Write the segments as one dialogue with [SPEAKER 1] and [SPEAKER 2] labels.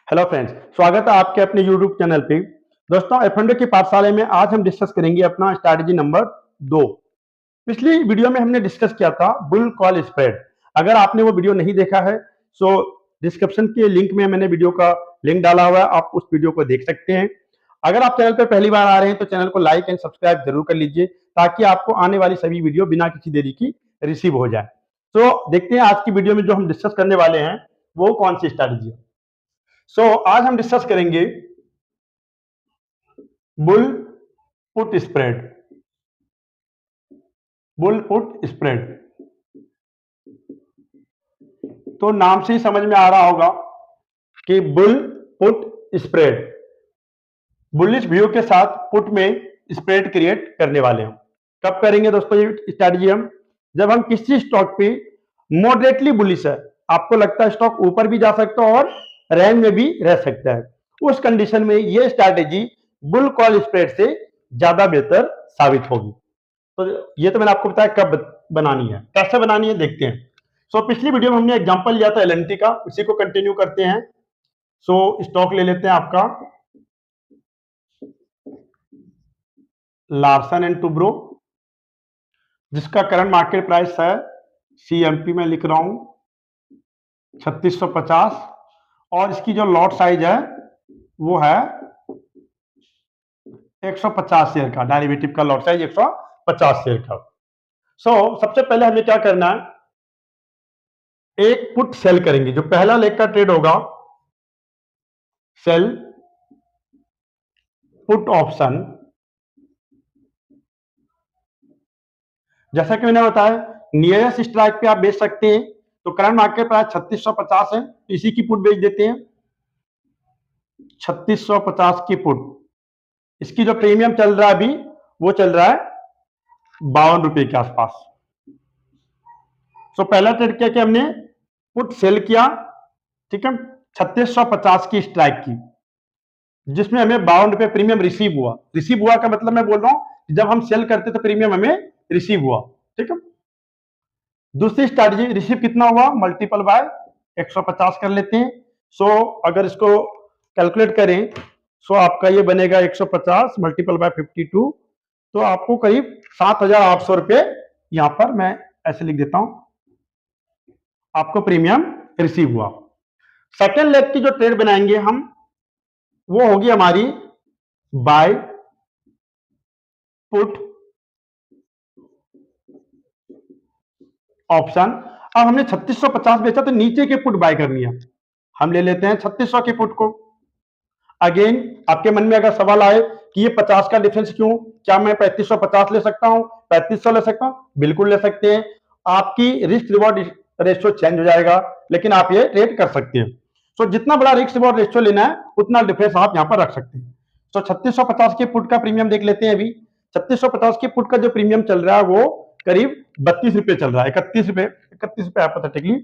[SPEAKER 1] Hello friends, स्वागत है आपके अपने यूट्यूब चैनल पे। दोस्तों, F&O की पाठशाला में आज हम डिस्कस करेंगे अपना स्ट्रैटेजी नंबर 2। पिछली वीडियो में हमने डिस्कस किया था बुल कॉल स्प्रेड। अगर आपने वो वीडियो नहीं देखा है सो डिस्क्रिप्शन के लिंक में मैंने वीडियो का लिंक डाला हुआ है, आप उस वीडियो को देख सकते हैं। अगर आप चैनल पर पहली बार आ रहे हैं तो चैनल को लाइक एंड सब्सक्राइब जरूर कर लीजिए ताकि आपको आने वाली सभी वीडियो बिना किसी देरी की रिसीव हो जाए। तो देखते हैं आज की वीडियो में जो हम डिस्कस करने वाले हैं वो कौन सी स्ट्रैटेजी है। आज हम डिस्कस करेंगे bull put spread. Bull put spread तो नाम से ही समझ में आ रहा होगा कि bull put spread, bullish view के साथ पुट में स्प्रेड क्रिएट करने वाले हैं। कब करेंगे दोस्तों ये स्ट्रैटेजी? हम जब हम किसी स्टॉक पे मॉडरेटली बुलिश है, आपको लगता है स्टॉक ऊपर भी जा सकता है और रेंज में भी रह सकता है, उस कंडीशन में ये स्ट्रैटेजी बुल कॉल स्प्रेड से ज्यादा बेहतर साबित होगी। तो ये तो मैंने आपको बताया कब बनानी है, कैसे बनानी है देखते हैं। पिछली वीडियो में हमने एग्जांपल लिया था एलएनटी का, उसी को कंटिन्यू करते हैं। स्टॉक ले लेते हैं आपका लार्सन एंड टुब्रो, जिसका करंट मार्केट प्राइस है सीएमपी में लिख रहा हूं 3650 और इसकी जो लॉट साइज है वो है 150 शेयर का। डेरिवेटिव का लॉट साइज 150 शेयर का। सबसे पहले हमें क्या करना है, एक पुट सेल करेंगे। जो पहला लेग का ट्रेड होगा सेल पुट ऑप्शन, जैसा कि मैंने बताया नियरेस्ट स्ट्राइक पे आप बेच सकते हैं। तो करंट मार्केट प्राइस 3650 है, तो इसी की पुट बेच देते हैं 3650 की पुट। इसकी जो प्रीमियम चल रहा है अभी वो चल रहा है 52 रुपए के आसपास। पहला ट्रेड क्या किया हमने, पुट सेल किया, ठीक है, 3650 की स्ट्राइक की, जिसमें हमें 52 रुपए प्रीमियम रिसीव हुआ। रिसीव हुआ का मतलब मैं बोल रहा हूं जब हम सेल करते तो प्रीमियम हमें रिसीव हुआ, ठीक है। दूसरी स्ट्रैटेजी रिसीव कितना हुआ, मल्टीपल बाय 150 कर लेते हैं। अगर इसको कैलकुलेट करें आपका ये बनेगा 150 मल्टीपल बाय 52, तो आपको करीब 7800 रुपए यहां पर मैं ऐसे लिख देता हूं आपको प्रीमियम रिसीव हुआ। सेकेंड लेग की जो ट्रेड बनाएंगे हम वो होगी हमारी बाय पुट ऑप्शन। अब हमने 3650 बेचा तो नीचे के पुट बाय करनी है, हम ले लेते हैं 3600 के पुट को। अगेन आपके मन में अगर सवाल आए कि ये 50 का डिफरेंस क्यों, क्या मैं 3550 ले सकता हूं, 3500 ले सकता हूं? बिल्कुल ले सकते हैं। आपकी रिस्क रिवॉर्ड रेशियो चेंज हो जाएगा, लेकिन आप ये ट्रेड कर सकते हैं। जितना बड़ा रिस्क रिवॉर्ड रेशियो लेना है उतना डिफरेंस आप यहां पर रख सकते हैं। 3650 के पुट का प्रीमियम देख लेते हैं। अभी 3650 के पुट का जो प्रीमियम चल रहा है वो करीब 32 रुपए चल रहा है, 31 रुपए एपथेटिकली।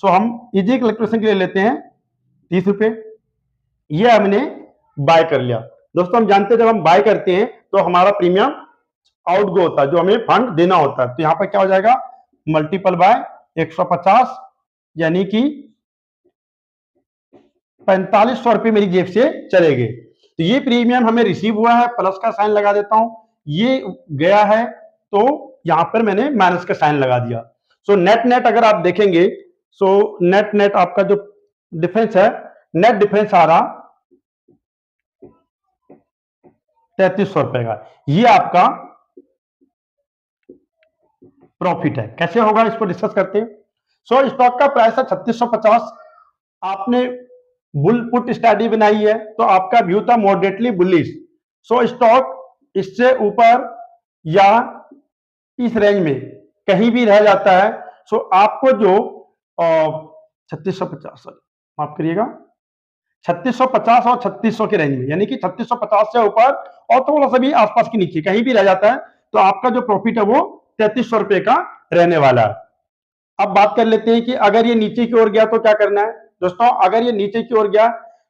[SPEAKER 1] हम इजी कैलकुलेशन के लिए लेते हैं 30 रुपए, ये हमने बाय कर लिया। दोस्तों हम जानते हैं जब हम बाय करते हैं तो हमारा प्रीमियम आउटगो होता है, जो हमें फंड देना होता है। तो यहां पर क्या हो जाएगा, मल्टीपल बाय 150, यानी कि 4500 रुपए मेरी जेब से चले गए। तो ये प्रीमियम हमें रिसीव हुआ है, प्लस का साइन लगा देता हूं। ये गया है तो यहां पर मैंने माइनस का साइन लगा दिया। नेट नेट अगर आप देखेंगे नेट नेट आपका जो डिफरेंस है, नेट डिफरेंस आ रहा 3300 रुपए का। ये आपका प्रॉफिट है। कैसे होगा इसको डिस्कस करते हैं। स्टॉक का प्राइस है 3650, आपने बुल पुट स्ट्रैटेजी बनाई है तो आपका व्यू था मॉडरेटली बुलिश। स्टॉक इससे ऊपर या इस रेंज में कहीं भी रह जाता है आपको जो 3650, माफ करिएगा, 3650 और 3600 के रेंज में, यानी कि 3650 से ऊपर और थोड़ा सा भी आसपास के नीचे कहीं भी रह जाता है तो आपका जो प्रॉफिट है वो 3300 रुपए का रहने वाला है। अब बात कर लेते हैं कि अगर ये नीचे की ओर गया तो क्या करना है। दोस्तों अगर ये नीचे की ओर गया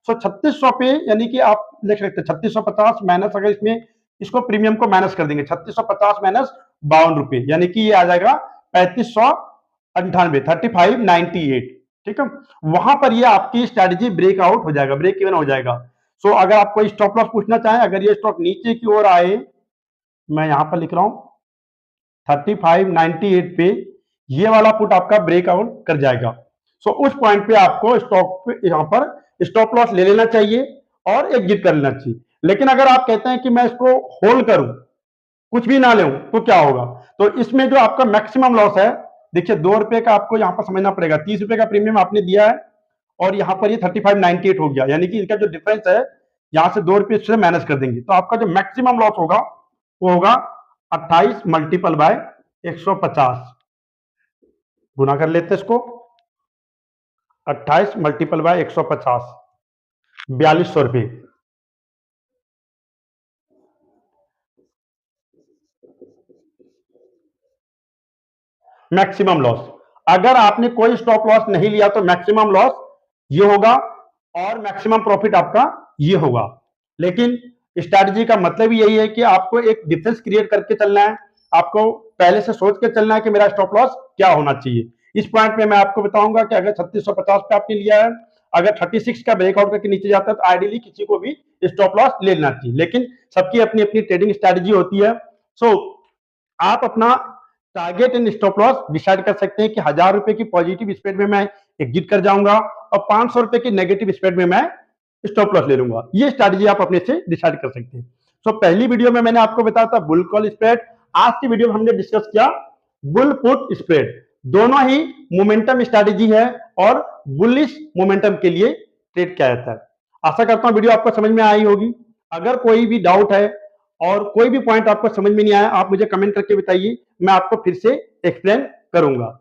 [SPEAKER 1] 3600 पे, यानी कि आप लिख सकते हैं 3650 माइनस, अगर इसमें इसको प्रीमियम को माइनस कर देंगे 3650 माइनस 52 रुपए, यानी कि ये आ जाएगा 3598, 3598। ठीक है, वहां पर ये आपकी स्ट्रैटेजी ब्रेकआउट हो जाएगा, ब्रेक इवन हो जाएगा। सो अगर आप कोई स्टॉप लॉस पूछना चाहें, अगर ये स्टॉक नीचे की ओर आए, मैं यहां पर लिख रहा हूं 3598 पे, ये वाला पुट आपका ब्रेकआउट कर जाएगा। सो उस पॉइंट पे आपको स्टॉक पे यहां पर स्टॉप लॉस ले लेना चाहिए और एग्जिट कर लेना चाहिए। लेकिन अगर आप कहते हैं कि मैं इसको होल्ड करूं, कुछ भी ना ले, तो क्या होगा? तो इसमें जो आपका मैक्सिमम लॉस है, देखिए 2 रुपए का आपको यहां पर समझना पड़ेगा। 30 रुपए का प्रीमियम आपने दिया है और यहां पर ये 3598 हो गया, यानी कि इनका जो डिफरेंस है, यहां से 2 रुपए से माइनस कर देंगे, तो आपका जो मैक्सिमम लॉस होगा वो होगा 28 मल्टीपल बाय 150। गुना कर लेते इसको, 28 मल्टीपल बाय 150, 4200 रुपए। Maximum loss. अगर आपने कोई स्टॉप लॉस नहीं लिया तो मैक्सिमम लॉस ये होगा और मैक्सिमम प्रॉफिट आपका ये होगा। लेकिन स्ट्रैटेजी का मतलब यही है कि आपको एक डिफरेंस क्रिएट करके चलना है, आपको पहले से सोच के चलना है कि मेरा स्टॉप लॉस क्या होना चाहिए। इस पॉइंट पे मैं आपको बताऊंगा कि अगर 3650 पे आपने लिया है, अगर 36 का ब्रेकआउट करके नीचे जाता है तो आइडियली किसी को भी स्टॉप लॉस ले लेना चाहिए, लेकिन सबकी अपनी अपनी ट्रेडिंग स्ट्रैटेजी होती है। सो आप अपना target and stop loss decide कर सकते हैं कि 1000 रुपए की पॉजिटिव स्प्रेड में मैं एग्जिट कर जाऊंगा और 500 रुपए की नेगेटिव स्प्रेड में मैं स्टॉप लॉस ले लूंगा। ये स्ट्रैटेजी आप अपने से डिसाइड कर सकते हैं। सो पहली वीडियो में मैंने आपको बताया था बुल कॉल स्प्रेड, आज की वीडियो में हमने डिस्कस किया बुल पुट स्प्रेड। दोनों ही मोमेंटम स्ट्रैटेजी है और बुलिश मोमेंटम के लिए ट्रेड किया जाता है। आशा करता हूं वीडियो आपको समझ में आई होगी। अगर कोई भी डाउट है और कोई भी पॉइंट आपको समझ में नहीं आया, आप मुझे कमेंट करके बताइए, मैं आपको फिर से एक्सप्लेन करूंगा।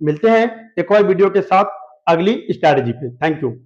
[SPEAKER 1] मिलते हैं एक और वीडियो के साथ अगली स्ट्रैटेजी पे। Thank you.